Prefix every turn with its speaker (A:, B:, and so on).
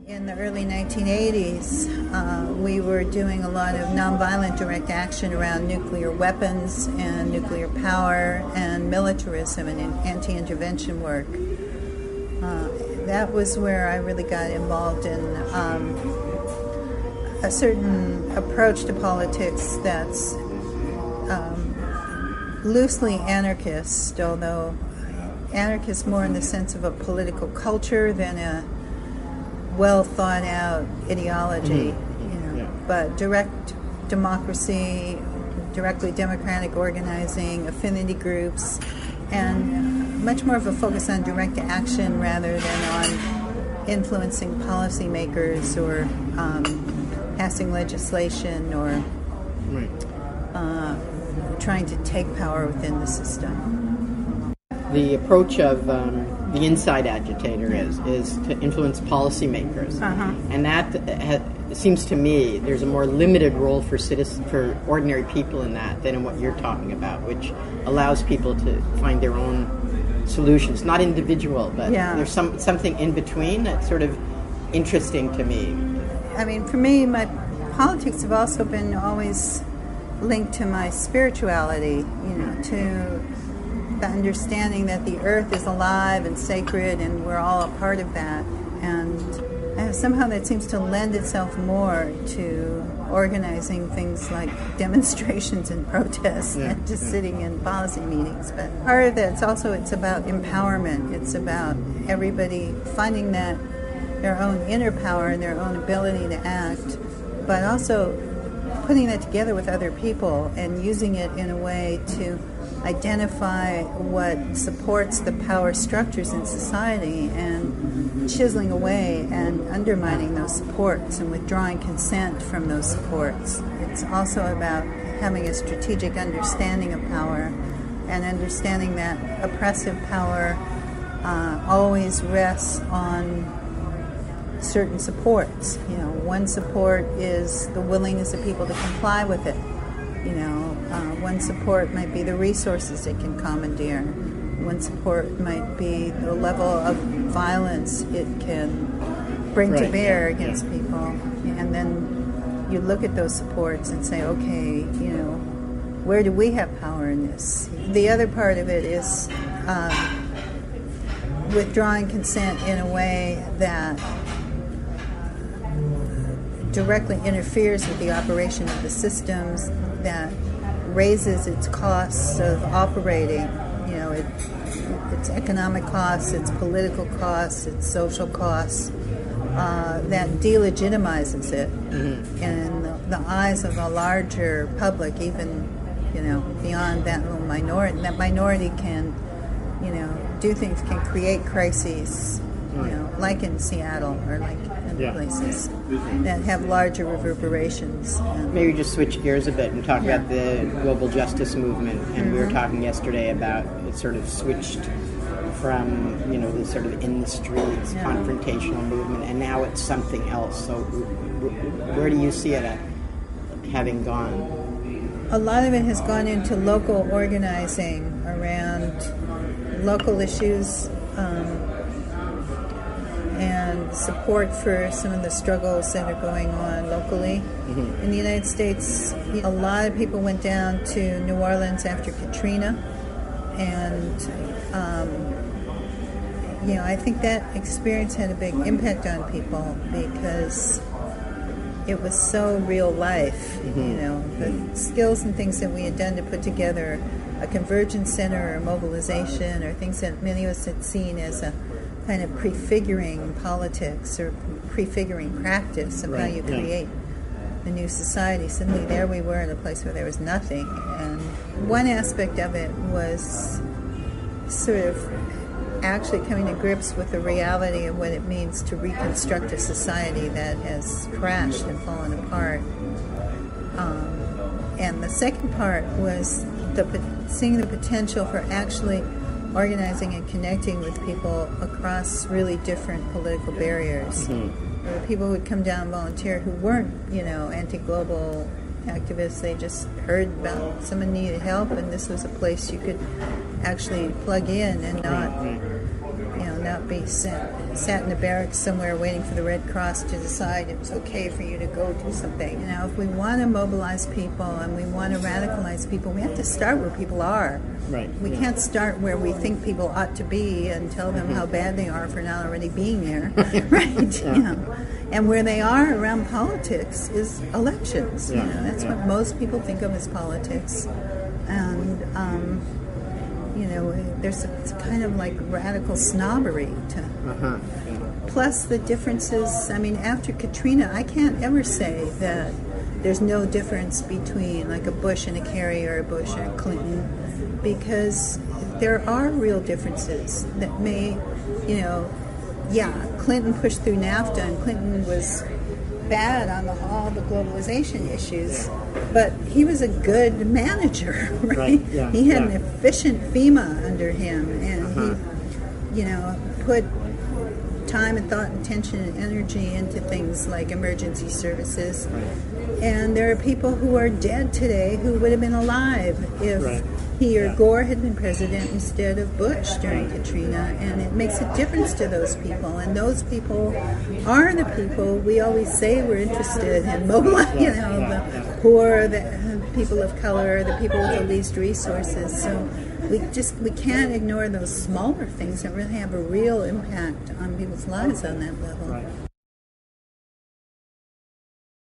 A: In the early 1980s, we were doing a lot of nonviolent direct action around nuclear weapons and nuclear power and militarism and anti-intervention work. That was where I really got involved in a certain approach to politics that's loosely anarchist, although anarchist more in the sense of a political culture than a well thought out ideology, but direct democracy, directly democratic organizing, affinity groups, and much more of a focus on direct action rather than on influencing policymakers or passing legislation or trying to take power within the system.
B: The approach of the inside agitator is to influence policymakers, and that seems to me there's a more limited role for ordinary people in that than in what you're talking about, which allows people to find their own solutions, not individual, but there's something in between that's sort of interesting to me.
A: I mean, for me, my politics have also been always linked to my spirituality, to the understanding that the earth is alive and sacred and we're all a part of that. And somehow that seems to lend itself more to organizing things like demonstrations and protests than just sitting in policy meetings. But part of that, it's about empowerment. It's about everybody finding that their own inner power and their own ability to act, but also putting that together with other people and using it in a way to identify what supports the power structures in society and chiseling away and undermining those supports and withdrawing consent from those supports. It's also about having a strategic understanding of power and understanding that oppressive power always rests on certain supports. One support is the willingness of people to comply with it. One support might be the resources it can commandeer. One support might be the level of violence it can bring to bear against people. And then you look at those supports and say, okay, where do we have power in this? The other part of it is withdrawing consent in a way that directly interferes with the operation of the systems, that raises its costs of operating. Its economic costs, its political costs, its social costs, that delegitimizes it in the eyes of a larger public, even beyond that little minority. And that minority can do things, can create crises, like in Seattle or like in places that have larger reverberations.
B: Maybe just switch gears a bit and talk about the global justice movement. And we were talking yesterday about it sort of switched from, the sort of in the streets, confrontational movement, and now it's something else. So where do you see it having gone?
A: A lot of it has gone into local organizing around local issues, and support for some of the struggles that are going on locally. In the United States, a lot of people went down to New Orleans after Katrina, and I think that experience had a big impact on people because it was so real life. The skills and things that we had done to put together a convergence center or mobilization or things that many of us had seen as a kind of prefiguring politics or prefiguring practice of how you create a new society. Suddenly there we were in a place where there was nothing. And one aspect of it was sort of actually coming to grips with the reality of what it means to reconstruct a society that has crashed and fallen apart. And the second part was seeing the potential for actually organizing and connecting with people across really different political barriers. There were people who would come down and volunteer who weren't, anti-global activists. They just heard about someone needed help, and this was a place you could actually plug in and not not be sat in a barracks somewhere waiting for the Red Cross to decide it was okay for you to go do something. You know, if we want to mobilize people and we want to radicalize people, we have to start where people are.
B: Right.
A: We can't start where we think people ought to be and tell them how bad they are for not already being there, right?
B: Yeah.
A: You know? And where they are around politics is elections.
B: Yeah.
A: You know, that's what most people think of as politics. And you know, there's a kind of like radical snobbery to. Plus the differences. I mean, after Katrina, I can't ever say that there's no difference between like a Bush and a Kerry or a Bush and a Clinton, because there are real differences that may, you know, yeah, Clinton pushed through NAFTA, and Clinton was bad on all the globalization issues, but he was a good manager, right?
B: Yeah.
A: He had an efficient FEMA under him, and he, you know, put time and thought and attention and energy into things like emergency services. And there are people who are dead today who would have been alive if he or Gore had been president instead of Bush during Katrina, and it makes a difference to those people. And those people are the people we always say we're interested in mobilizing, you know, the poor, the people of color, the people with the least resources. So we can't ignore those smaller things that really have a real impact on people's lives on that level.